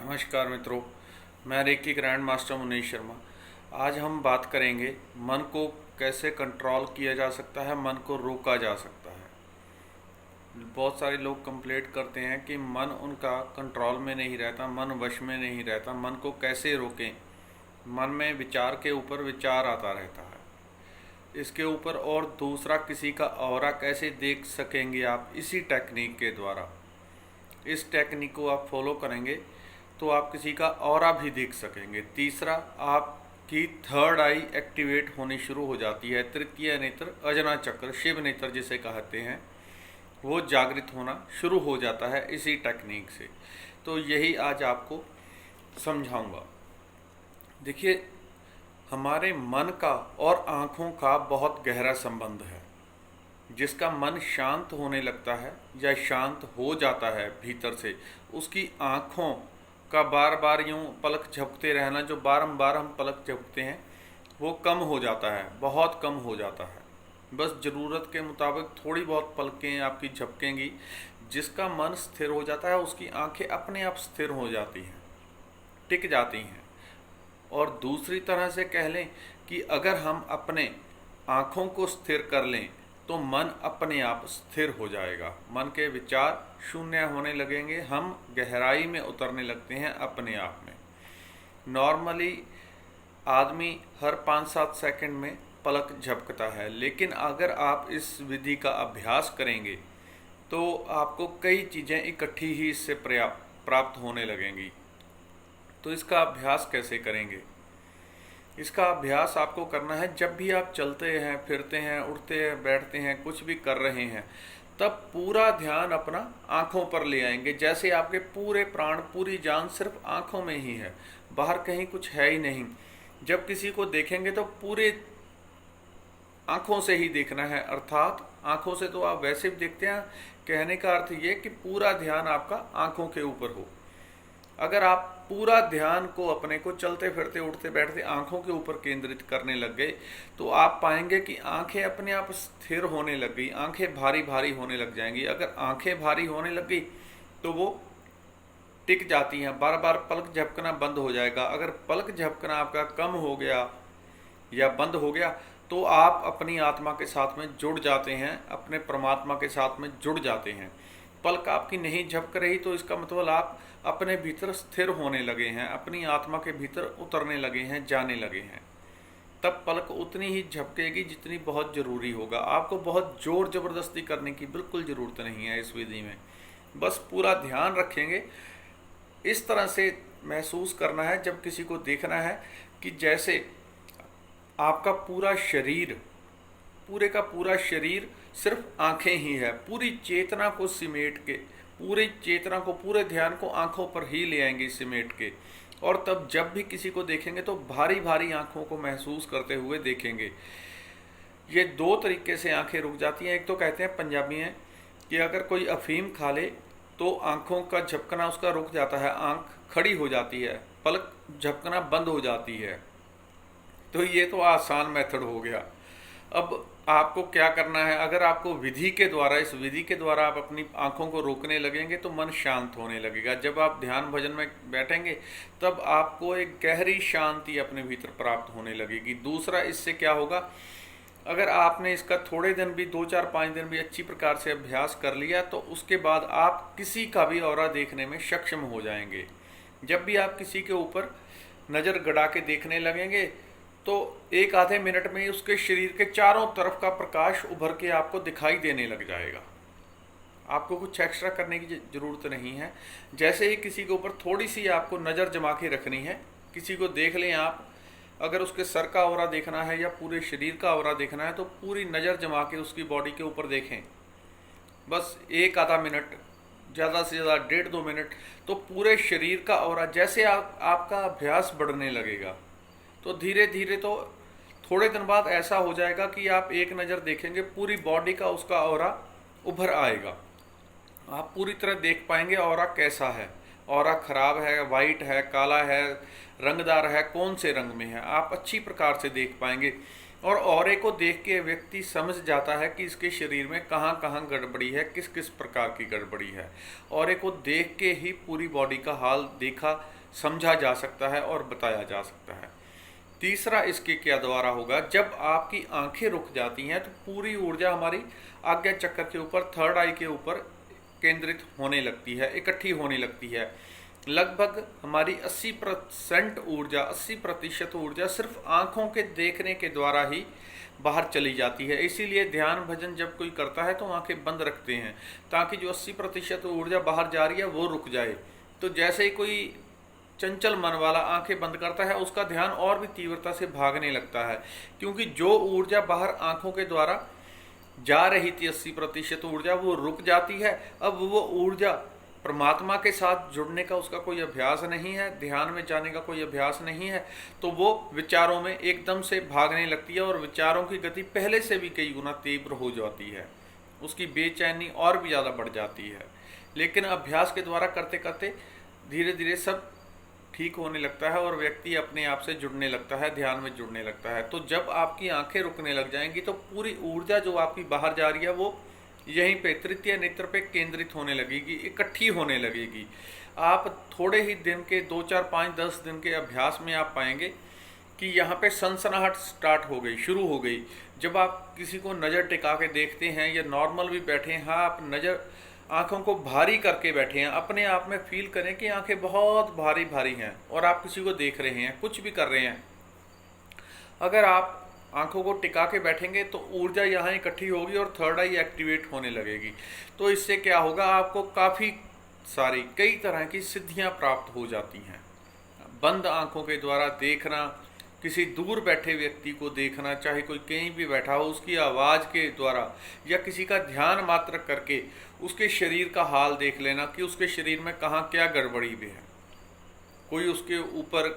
नमस्कार मित्रों, मैं reiki grand master Munish Sharma. आज हम बात करेंगे मन को कैसे कंट्रोल किया जा सकता है, मन को रोका जा सकता है। बहुत सारे लोग कंप्लेंट करते हैं कि मन उनका कंट्रोल में नहीं रहता, मन वश में नहीं रहता। मन को कैसे रोकें? मन में विचार के ऊपर विचार आता रहता है। इसके ऊपर और दूसरा किसी का ऑरा कैसे देख सकेंगे आप? इसी टेक्निक के द्वारा। इस टेक्निक को आप फॉलो करेंगे तो आप किसी का ऑरा भी देख सकेंगे। तीसरा, आपकी थर्ड आई एक्टिवेट होनी शुरू हो जाती है। तृतीय नेत्र, अजना चक्र, शिव नेत्र जिसे कहते हैं, वो जागृत होना शुरू हो जाता है इसी टेक्निक से। तो यही आज आपको समझाऊंगा। देखिए, हमारे मन का और आँखों का बहुत गहरा संबंध है। जिसका मन शांत होने लगता है या शांत हो जाता है भीतर से, उसकी आँखों का बार बार यूं पलक झपकते रहना, जो बारंबार हम पलक झपकते हैं, वो कम हो जाता है, बहुत कम हो जाता है। बस ज़रूरत के मुताबिक थोड़ी बहुत पलकें आपकी झपकेंगी। जिसका मन स्थिर हो जाता है उसकी आंखें अपने आप स्थिर हो जाती हैं, टिक जाती हैं। और दूसरी तरह से कह लें कि अगर हम अपने आँखों को स्थिर कर लें तो मन अपने आप स्थिर हो जाएगा। मन के विचार शून्य होने लगेंगे, हम गहराई में उतरने लगते हैं अपने आप में। नॉर्मली आदमी हर 5-7 सेकंड में पलक झपकता है, लेकिन अगर आप इस विधि का अभ्यास करेंगे तो आपको कई चीज़ें इकट्ठी ही इससे प्राप्त होने लगेंगी। तो इसका अभ्यास कैसे करेंगे? इसका अभ्यास आपको करना है जब भी आप चलते हैं, फिरते हैं, उठते हैं, बैठते हैं, कुछ भी कर रहे हैं, तब पूरा ध्यान अपना आँखों पर ले आएंगे। जैसे आपके पूरे प्राण, पूरी जान सिर्फ आँखों में ही है, बाहर कहीं कुछ है ही नहीं। जब किसी को देखेंगे तो पूरे आँखों से ही देखना है। अर्थात आँखों से तो आप वैसे भी देखते हैं, कहने का अर्थ ये कि पूरा ध्यान आपका आँखों के ऊपर हो। अगर आप पूरा ध्यान को अपने को चलते फिरते, उठते बैठते आँखों के ऊपर केंद्रित करने लग गए तो आप पाएंगे कि आँखें अपने आप स्थिर होने लग गई, आँखें भारी भारी होने लग जाएंगी। अगर आँखें भारी होने लग गई तो वो टिक जाती हैं, बार बार पलक झपकना बंद हो जाएगा। अगर पलक झपकना आपका कम हो गया या बंद हो गया तो आप अपनी आत्मा के साथ में जुड़ जाते हैं, अपने परमात्मा के साथ में जुड़ जाते हैं। पलक आपकी नहीं झपक रही तो इसका मतलब आप अपने भीतर स्थिर होने लगे हैं, अपनी आत्मा के भीतर उतरने लगे हैं, जाने लगे हैं। तब पलक उतनी ही झपकेगी जितनी बहुत ज़रूरी होगा। आपको बहुत ज़ोर ज़बरदस्ती करने की बिल्कुल ज़रूरत नहीं है इस विधि में। बस पूरा ध्यान रखेंगे। इस तरह से महसूस करना है जब किसी को देखना है कि जैसे आपका पूरा शरीर, पूरे का पूरा शरीर सिर्फ आंखें ही है। पूरी चेतना को सिमेट के, पूरी चेतना को, पूरे ध्यान को आंखों पर ही ले आएंगे सिमेट के। और तब जब भी किसी को देखेंगे तो भारी भारी आंखों को महसूस करते हुए देखेंगे। ये दो तरीके से आंखें रुक जाती हैं। एक तो कहते हैं पंजाबी हैं कि अगर कोई अफीम खा ले तो आंखों का झपकना उसका रुक जाता है, आंख खड़ी हो जाती है, पलक झपकना बंद हो जाती है। तो ये तो आसान मेथड हो गया। अब आपको क्या करना है? अगर आपको विधि के द्वारा, इस विधि के द्वारा आप अपनी आंखों को रोकने लगेंगे तो मन शांत होने लगेगा। जब आप ध्यान भजन में बैठेंगे तब आपको एक गहरी शांति अपने भीतर प्राप्त होने लगेगी। दूसरा, इससे क्या होगा, अगर आपने इसका थोड़े दिन भी, 2-4-5 दिन भी अच्छी प्रकार से अभ्यास कर लिया तो उसके बाद आप किसी का भी ऑरा देखने में सक्षम हो जाएंगे। जब भी आप किसी के ऊपर नज़र गड़ा के देखने लगेंगे तो एक आधे मिनट में उसके शरीर के चारों तरफ का प्रकाश उभर के आपको दिखाई देने लग जाएगा। आपको कुछ एक्स्ट्रा करने की ज़रूरत नहीं है। जैसे ही किसी के ऊपर थोड़ी सी आपको नज़र जमा के रखनी है, किसी को देख लें आप, अगर उसके सर का ऑरा देखना है या पूरे शरीर का ऑरा देखना है तो पूरी नज़र जमा के उसकी बॉडी के ऊपर देखें। बस एक आधा मिनट, ज़्यादा से ज़्यादा 1.5-2 मिनट, तो पूरे शरीर का ऑरा, जैसे आपका अभ्यास बढ़ने लगेगा तो धीरे धीरे, तो थोड़े दिन बाद ऐसा हो जाएगा कि आप एक नज़र देखेंगे पूरी बॉडी का उसका ऑरा उभर आएगा। आप पूरी तरह देख पाएंगे ऑरा कैसा है। ऑरा खराब है, वाइट है, काला है, रंगदार है, कौन से रंग में है, आप अच्छी प्रकार से देख पाएंगे। और ऑरे को देख के व्यक्ति समझ जाता है कि इसके शरीर में कहाँ कहाँ गड़बड़ी है, किस किस प्रकार की गड़बड़ी है। ऑरे को देख के ही पूरी बॉडी का हाल देखा समझा जा सकता है और बताया जा सकता है। तीसरा इसके क्या द्वारा होगा, जब आपकी आंखें रुक जाती हैं तो पूरी ऊर्जा हमारी आज्ञा चक्र के ऊपर, थर्ड आई के ऊपर केंद्रित होने लगती है, इकट्ठी होने लगती है। लगभग हमारी 80% ऊर्जा, 80% ऊर्जा सिर्फ आंखों के देखने के द्वारा ही बाहर चली जाती है। इसीलिए ध्यान भजन जब कोई करता है तो आंखें बंद रखते हैं ताकि जो 80% ऊर्जा बाहर जा रही है वो रुक जाए। तो जैसे ही कोई चंचल मन वाला आंखें बंद करता है उसका ध्यान और भी तीव्रता से भागने लगता है, क्योंकि जो ऊर्जा बाहर आंखों के द्वारा जा रही थी 80% ऊर्जा वो रुक जाती है। अब वो ऊर्जा परमात्मा के साथ जुड़ने का उसका कोई अभ्यास नहीं है, ध्यान में जाने का कोई अभ्यास नहीं है, तो वो विचारों में एकदम से भागने लगती है और विचारों की गति पहले से भी कई गुना तीव्र हो जाती है, उसकी बेचैनी और भी ज़्यादा बढ़ जाती है। लेकिन अभ्यास के द्वारा करते करते धीरे धीरे सब ठीक होने लगता है और व्यक्ति अपने आप से जुड़ने लगता है, ध्यान में जुड़ने लगता है। तो जब आपकी आंखें रुकने लग जाएंगी तो पूरी ऊर्जा जो आपकी बाहर जा रही है वो यहीं पे तृतीय नेत्र पे केंद्रित होने लगेगी, इकट्ठी होने लगेगी। आप थोड़े ही दिन के 2, 4, 5, 10 दिन के अभ्यास में आप पाएंगे कि यहाँ पे सनसनाहट स्टार्ट हो गई, शुरू हो गई। जब आप किसी को नज़र टिका के देखते हैं या नॉर्मल भी बैठे हैं, हाँ आप नज़र आंखों को भारी करके बैठे हैं, अपने आप में फील करें कि आंखें बहुत भारी भारी हैं और आप किसी को देख रहे हैं, कुछ भी कर रहे हैं। अगर आप आंखों को टिका के बैठेंगे तो ऊर्जा यहाँ इकट्ठी होगी और थर्ड आई एक्टिवेट होने लगेगी। तो इससे क्या होगा, आपको काफ़ी सारी कई तरह की सिद्धियाँ प्राप्त हो जाती हैं। बंद आंखों के द्वारा देखना, किसी दूर बैठे व्यक्ति को देखना, चाहे कोई कहीं भी बैठा हो, उसकी आवाज़ के द्वारा या किसी का ध्यान मात्र करके उसके शरीर का हाल देख लेना कि उसके शरीर में कहाँ क्या गड़बड़ी भी है, कोई उसके ऊपर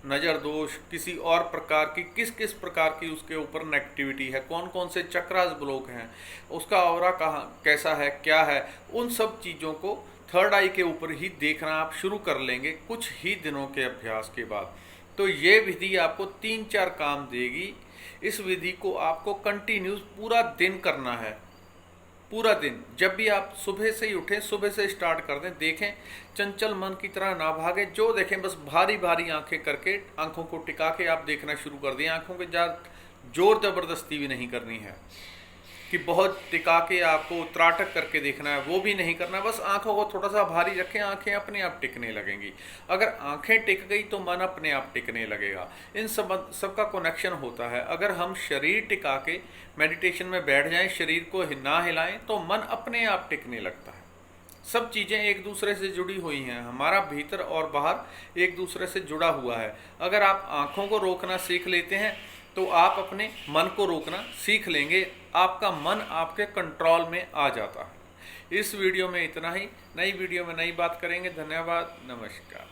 नज़र दोष, किसी और प्रकार की किस किस प्रकार की उसके ऊपर नेगेटिविटी है, कौन कौन से चक्रास ब्लॉक हैं, उसका ऑरा कहाँ कैसा है, क्या है, उन सब चीज़ों को थर्ड आई के ऊपर ही देखना आप शुरू कर लेंगे कुछ ही दिनों के अभ्यास के बाद। तो ये विधि आपको 3-4 काम देगी। इस विधि को आपको कंटिन्यूस पूरा दिन करना है, पूरा दिन। जब भी आप सुबह से ही उठें, सुबह से स्टार्ट कर दें, देखें चंचल मन की तरह ना भागे, जो देखें बस भारी भारी आंखें करके आंखों को टिका के आप देखना शुरू कर दें। आंखों के जोर जबरदस्ती भी नहीं करनी है कि बहुत टिका के आपको त्राटक करके देखना है, वो भी नहीं करना। बस आंखों को थोड़ा सा भारी रखें, आंखें अपने आप टिकने लगेंगी। अगर आंखें टिक गई तो मन अपने आप टिकने लगेगा। इन सबका कनेक्शन होता है। अगर हम शरीर टिका के मेडिटेशन में बैठ जाएं, शरीर को ना हिलाएं, तो मन अपने आप टिकने लगता है। सब चीज़ें एक दूसरे से जुड़ी हुई हैं, हमारा भीतर और बाहर एक दूसरे से जुड़ा हुआ है। अगर आप आंखों को रोकना सीख लेते हैं तो आप अपने मन को रोकना सीख लेंगे, आपका मन आपके कंट्रोल में आ जाता है। इस वीडियो में इतना ही, नई वीडियो में नई बात करेंगे। धन्यवाद, नमस्कार।